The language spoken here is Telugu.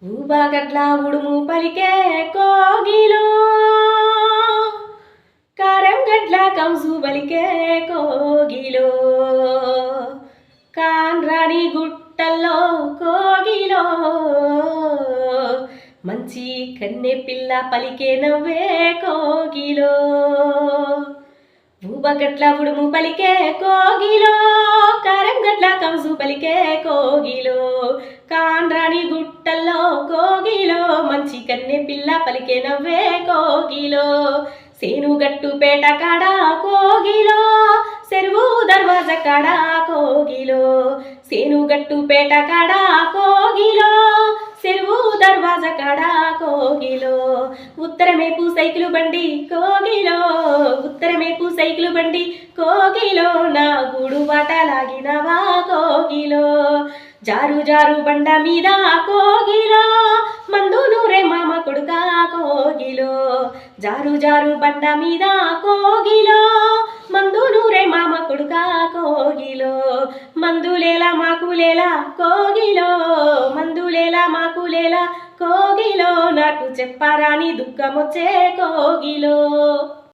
ఊబాగట్ల ఉడుము పలికే కోగిలో, కారం గడ్ల కంసు పలికే కోగిలో, కాన్రాని గుట్టల్లో కోగిలో, మంచి కన్నె పిల్ల పలికే నవ్వే కోగిలో. ఊబగట్ల ఉడుము పలికే కోగిలో, కారం గడ్ల కంసు పలికే కోగిలో, కాన్రాని గుట్టల్లో కోగిలో, మంచి కన్నె పిల్ల పలికే నవ్వే కోగిలో. సేనుగట్టు పేట కాడ కోగిలో, చెరువు దర్వాజ కాడ కోగిలో, సేనుగట్టు పేట కాడ కోగిలో, చెరువు దర్వాజ కాడ కోగిలో, ఉత్తరమేపు సైకిలు బండి కోగిలో, ఉత్తరమేపు సైకిలు బండి కోగిలో, నా గూడు బాట లాగినవా కోగిలో, జారు జారు బండ మీద కోగిలో, మందు నూరే మామ కొడుకా కోగిలో, జారు జారు బండ మీద కోగిలో, మందు నూరే మామ కొడుకా కోగిలో, మందులేలా మాకులేలా కోగిలో, మందులేలా మాకులేలా కోగిలో, నాకు చెప్పరాని దుఃఖమొచ్చే కోగిలో.